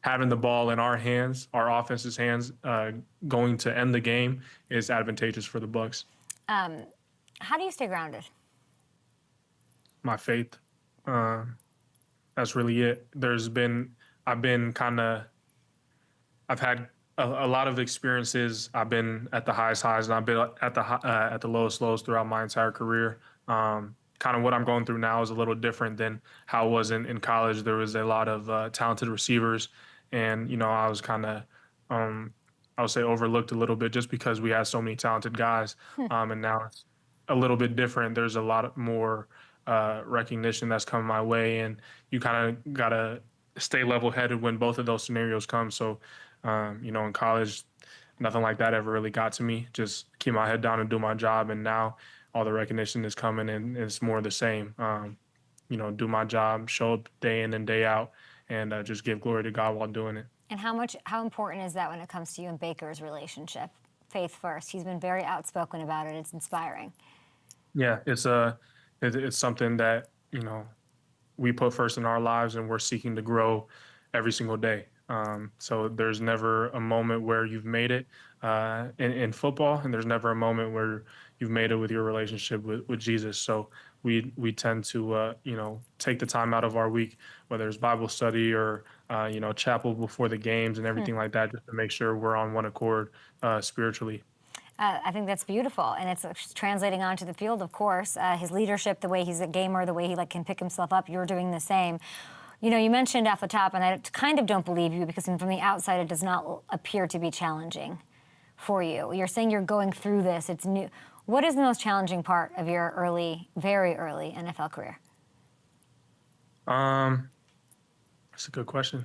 having the ball in our hands, our offense's hands, going to end the game is advantageous for the Bucs. How do you stay grounded? My faith. That's really it. I've had a lot of experiences. I've been at the highest highs and I've been at the lowest lows throughout my entire career. Kind of what I'm going through now is a little different than how it was in college. There was a lot of talented receivers, and I was kind of I would say overlooked a little bit just because we had so many talented guys. And now it's a little bit different. There's a lot more recognition that's coming my way, and you kind of got to stay level-headed when both of those scenarios come. So, in college, nothing like that ever really got to me. Just keep my head down and do my job. And now all the recognition is coming, and it's more the same. Do my job, show up day in and day out, and just give glory to God while doing it. And how important is that when it comes to you and Baker's relationship? Faith first. He's been very outspoken about it. It's inspiring. Yeah, it's something that we put first in our lives, and we're seeking to grow every single day. So there's never a moment where you've made it in football, and there's never a moment where you've made it with your relationship with Jesus. So we tend to take the time out of our week, whether it's Bible study or chapel before the games and everything like that, just to make sure we're on one accord spiritually. I think that's beautiful, and it's translating onto the field, of course. His leadership, the way he's a gamer, the way he can pick himself up, you're doing the same. You mentioned off the top, and I kind of don't believe you because from the outside it does not appear to be challenging for you. You're saying you're going through this. It's new. What is the most challenging part of your very early NFL career? That's a good question.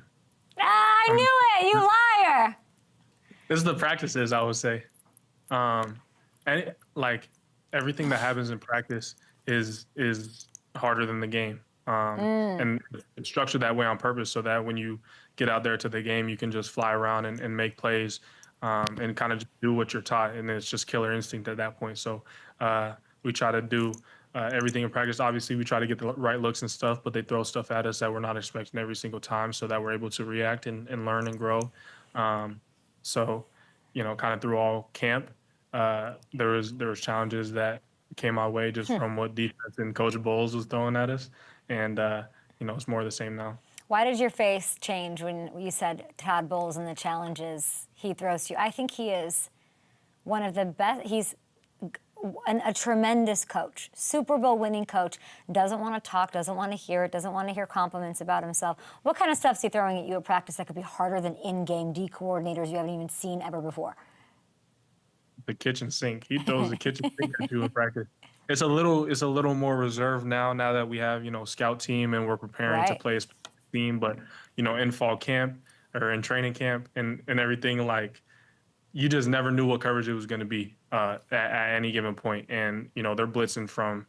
I knew it, you liar! This is the practices, I would say. And everything that happens in practice is harder than the game. And it's structured that way on purpose so that when you get out there to the game, you can just fly around and make plays and kind of just do what you're taught. And it's just killer instinct at that point. So we try to do everything in practice. Obviously, we try to get the right looks and stuff, but they throw stuff at us that we're not expecting every single time so that we're able to react and learn and grow. So, kind of through all camp, there was challenges that came our way just from what defense and Coach Bowles was throwing at us. And, it's more of the same now. Why did your face change when you said Todd Bowles and the challenges he throws to you? I think he is one of the best. He's a tremendous coach, Super Bowl winning coach, doesn't want to talk, doesn't want to hear it, doesn't want to hear compliments about himself. What kind of stuff's he throwing at you at practice that could be harder than in-game D coordinators you haven't even seen ever before? The kitchen sink. He throws the kitchen sink at you in practice. It's a little more reserved now that we have, scout team and we're preparing to play a team. But, in fall camp or in training camp and everything, you just never knew what coverage it was going to be at any given point. And, they're blitzing from,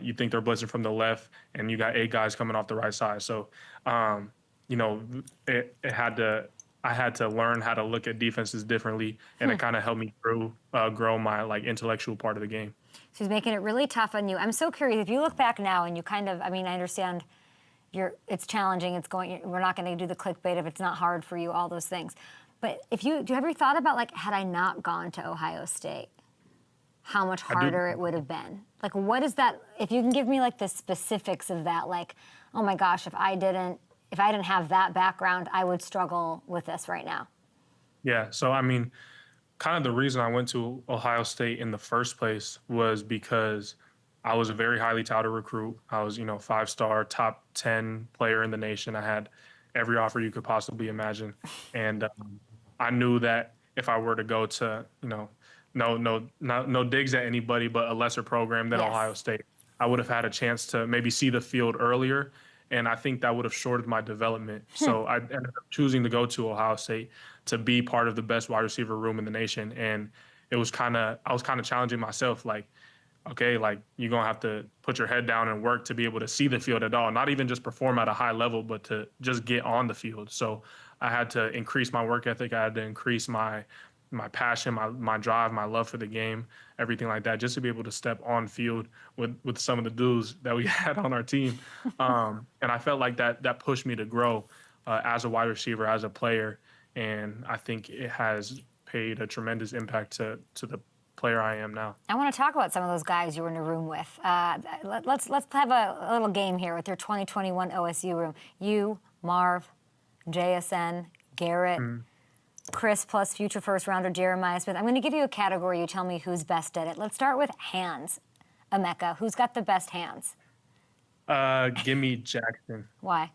you think they're blitzing from the left and you got 8 guys coming off the right side. So, I had to learn how to look at defenses differently, and it kind of helped me grow my intellectual part of the game. So he's making it really tough on you. I'm so curious, if you look back now and you I understand it's challenging, we're not going to do the clickbait if it's not hard for you, all those things. But do you ever thought about had I not gone to Ohio State, how much harder it would have been? What is that, if you can give me the specifics of that, oh my gosh, if I didn't have that background, I would struggle with this right now. Yeah, so kind of the reason I went to Ohio State in the first place was because I was a very highly touted recruit. I was, 5-star, top 10 player in the nation. I had every offer you could possibly imagine. And I knew that if I were to go to, no digs at anybody, but a lesser program than Ohio State, I would have had a chance to maybe see the field earlier. And I think that would have shorted my development. So I ended up choosing to go to Ohio State to be part of the best wide receiver room in the nation. And I was kind of challenging myself, okay, you're going to have to put your head down and work to be able to see the field at all, not even just perform at a high level, but to just get on the field. So I had to increase my work ethic. I had to increase my passion, my drive, my love for the game, everything like that, just to be able to step on field with some of the dudes that we had on our team. And I felt like that pushed me to grow as a wide receiver, as a player. And I think it has paid a tremendous impact to the player I am now. I want to talk about some of those guys you were in a room with. Let's have a little game here with your 2021 OSU room. You, Marv, JSN, Garrett, Chris plus future first rounder Jeremiah Smith. I'm going to give you a category. You tell me who's best at it. Let's start with hands. Emeka, who's got the best hands? Give me Jackson. Why?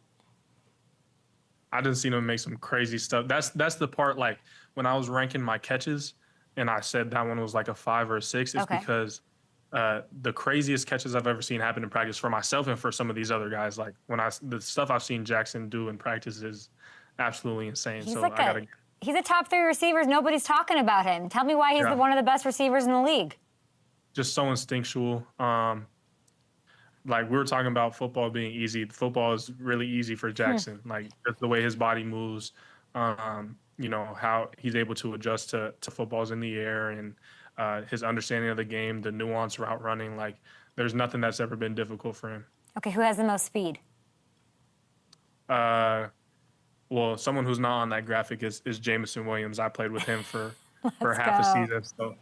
I didn't see him make some crazy stuff. That's the part, when I was ranking my catches and I said that one was a 5 or a 6, it's because the craziest catches I've ever seen happen in practice for myself and for some of these other guys. Like the stuff I've seen Jackson do in practice is absolutely insane. He's a top 3 receiver. Nobody's talking about him. Tell me why he's one of the best receivers in the league. Just so instinctual. Like we were talking about football being easy. Football is really easy for Jackson. Like just the way his body moves, how he's able to adjust to footballs in the air and his understanding of the game, the nuanced route running. Like there's nothing that's ever been difficult for him. Okay, who has the most speed? Well, someone who's not on that graphic is Jameson Williams. I played with him for half a season. So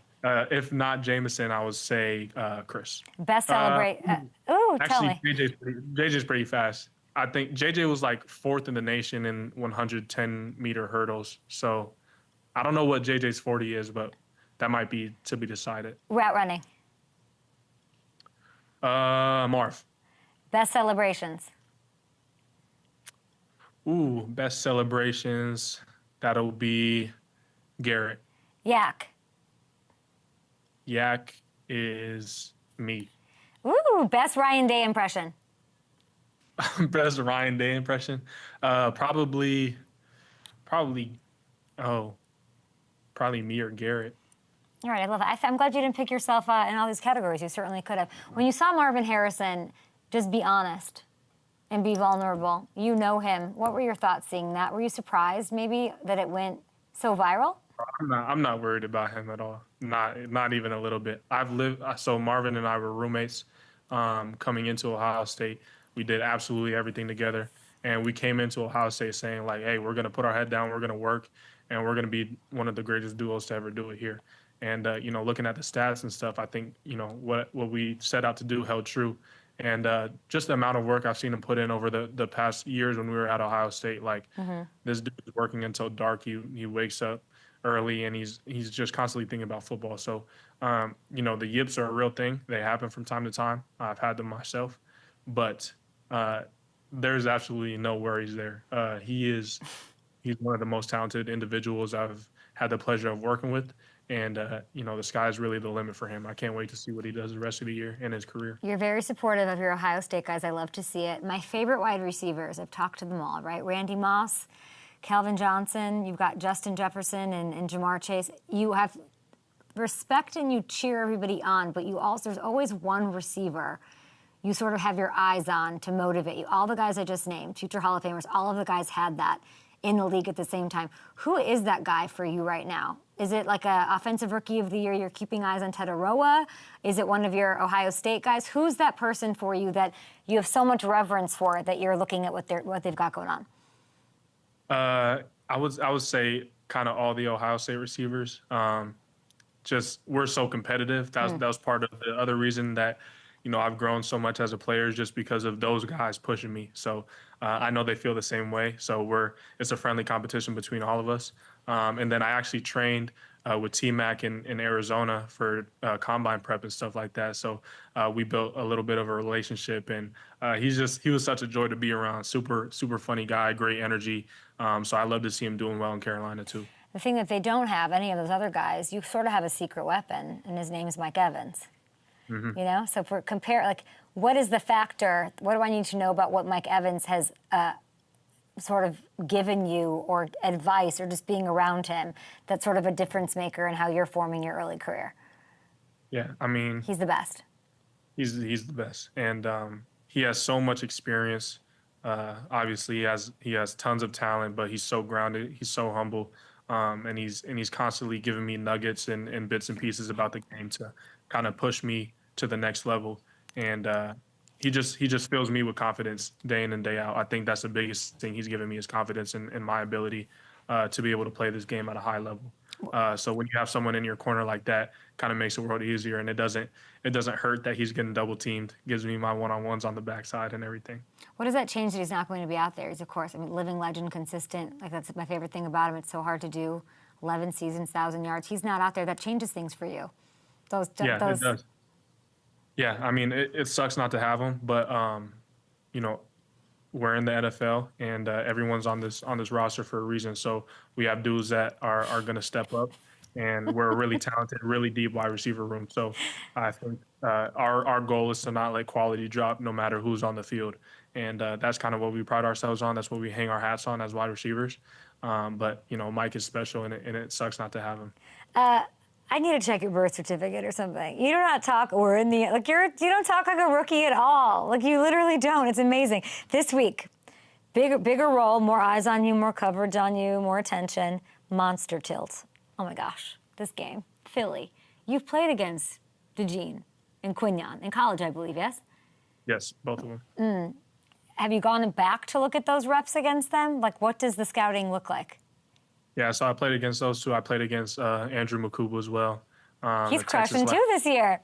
if not Jameson, I would say Chris. Best celebrate. Tell me. JJ's pretty fast. I think JJ was like 4th in the nation in 110-meter hurdles. So I don't know what JJ's 40 is, but that might be to be decided. Route running. Marv. Best celebrations. Ooh, best celebrations. That'll be Garrett. Yak. Yak is me. Ooh, best Ryan Day impression. Best Ryan Day impression. Probably me or Garrett. All right, I love it. I'm glad you didn't pick yourself in all these categories. You certainly could have. When you saw Marvin Harrison, just be honest and be vulnerable. You know him. What were your thoughts seeing that? Were you surprised maybe that it went so viral? I'm not worried about him at all. Not even a little bit. So Marvin and I were roommates coming into Ohio State. We did absolutely everything together. And we came into Ohio State saying like, hey, we're going to put our head down. We're going to work. And we're going to be one of the greatest duos to ever do it here. And, looking at the stats and stuff, I think, what we set out to do held true. And just the amount of work I've seen him put in over the past years when we were at Ohio State, like this dude is working until dark. He wakes up early and he's just constantly thinking about football. So, the yips are a real thing. They happen from time to time. I've had them myself, but there's absolutely no worries there. He's one of the most talented individuals I've had the pleasure of working with. And, the sky's really the limit for him. I can't wait to see what he does the rest of the year in his career. You're very supportive of your Ohio State guys. I love to see it. My favorite wide receivers, I've talked to them all, right? Randy Moss, Calvin Johnson, you've got Justin Jefferson and Jamar Chase. You have respect and you cheer everybody on, but there's always one receiver you sort of have your eyes on to motivate you. All the guys I just named, future Hall of Famers, all of the guys had that in the league at the same time. Who is that guy for you right now? Is it like a offensive rookie of the year you're keeping eyes on Tetaroa? Is it one of your Ohio State guys? Who's that person for you that you have so much reverence for that you're looking at what they've got going on? I would say kind of all the Ohio State receivers. Just we're so competitive. That was part of the other reason that I've grown so much as a player is just because of those guys pushing me. So I know they feel the same way. So it's a friendly competition between all of us. And then I actually trained with T-Mac in Arizona for combine prep and stuff like that. So we built a little bit of a relationship, and he was such a joy to be around. Super, super funny guy, great energy. So I love to see him doing well in Carolina too. The thing that they don't have, any of those other guys, you sort of have a secret weapon, and his name is Mike Evans. Mm-hmm. So if we're what is the factor? What do I need to know about what Mike Evans has sort of given you, or advice, or just being around him, that's sort of a difference maker in how you're forming your early career? Yeah, I mean, he's the best. He's the best, and he has so much experience. Obviously, he has tons of talent, but he's so grounded. He's so humble, and he's constantly giving me nuggets and bits and pieces about the game to kind of push me to the next level. And he just fills me with confidence day in and day out. I think that's the biggest thing he's given me, is confidence in my ability to be able to play this game at a high level. So when you have someone in your corner like that, kind of makes the world easier, and it doesn't hurt that he's getting double teamed. Gives me my one-on-ones on the backside and everything. What does that change that he's not going to be out there? He's, of course, living legend, consistent. Like, that's my favorite thing about him. It's so hard to do. 11 seasons, 1,000 yards. He's not out there. That changes things for you. It does. Yeah, I mean, it sucks not to have him, but we're in the NFL, and everyone's on this roster for a reason. So we have dudes that are going to step up, and we're a really talented, really deep wide receiver room. So I think our goal is to not let quality drop no matter who's on the field. And that's kind of what we pride ourselves on. That's what we hang our hats on as wide receivers. But, you know, Mike is special, and it sucks not to have him. I need to check your birth certificate or something. You do not talk, or in the, like, you don't talk like a rookie at all. Like, you literally don't. It's amazing. This week, bigger role, more eyes on you, more coverage on you, more attention, monster tilt. Oh my gosh, this game, Philly. You've played against DeJean and Quignon in college, I believe, yes? Yes, both of them. Have you gone back to look at those reps against them? Like, what does the scouting look like? Yeah, so I played against those two. I played against Andrew Makuba as well. He's crushing too this year.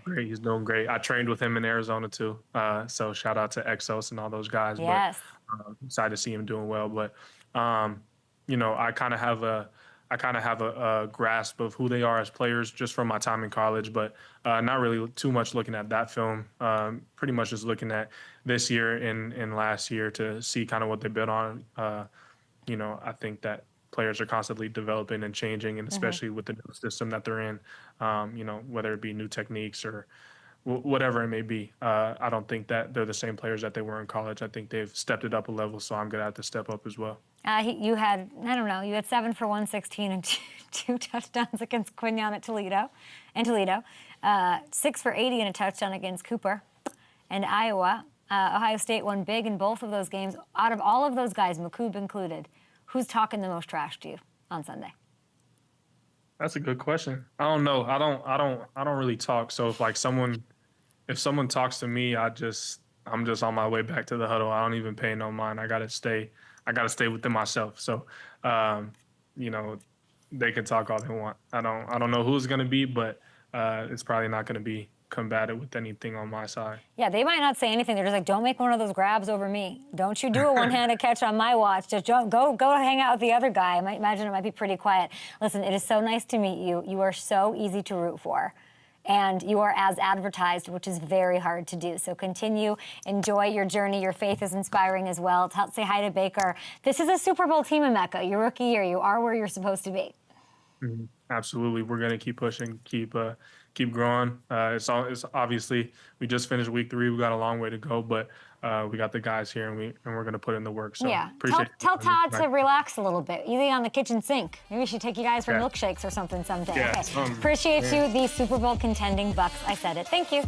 Great, he's doing great. I trained with him in Arizona too. So shout out to Exos and all those guys. Yes. But excited to see him doing well. But you know, I kind of have a grasp of who they are as players just from my time in college, but not really too much looking at that film. Pretty much just looking at this year and last year to see kind of what they built on. You know, I think that players are constantly developing and changing, and especially with the new system that they're in, you know, whether it be new techniques or whatever it may be. I don't think that they're the same players that they were in college. I think they've stepped it up a level, so I'm going to have to step up as well. You had, I don't know, you had 7 for 116 and two touchdowns against Quignon at Toledo, 6 for 80 and a touchdown against Cooper and Iowa. Ohio State won big in both of those games. Out of all of those guys, Makub included, who's talking the most trash to you on Sunday? That's a good question. I don't know. I don't really talk. So if someone talks to me, I'm just on my way back to the huddle. I don't even pay no mind. I gotta stay within myself. So, you know, they can talk all they want. I don't know who it's gonna be, but it's probably not gonna be combative with anything on my side. Yeah, they might not say anything. They're just like, don't make one of those grabs over me. Don't you do a one-handed catch on my watch. Just don't go hang out with the other guy. I might imagine it might be pretty quiet. Listen, it is so nice to meet you. You are so easy to root for. And you are as advertised, which is very hard to do. So continue, enjoy your journey. Your faith is inspiring as well. Say hi to Baker. This is a Super Bowl team, Emeka. Your rookie year, you are where you're supposed to be. Mm-hmm. Absolutely, we're gonna keep pushing, keep growing. It's obviously we just finished week 3. We got a long way to go, but we got the guys here, and we're gonna put in the work. So yeah, appreciate tell Todd to relax a little bit. Easy on the kitchen sink. Maybe we should take you guys for milkshakes or something someday. Yeah, okay. Appreciate you, the Super Bowl contending Bucs. I said it. Thank you.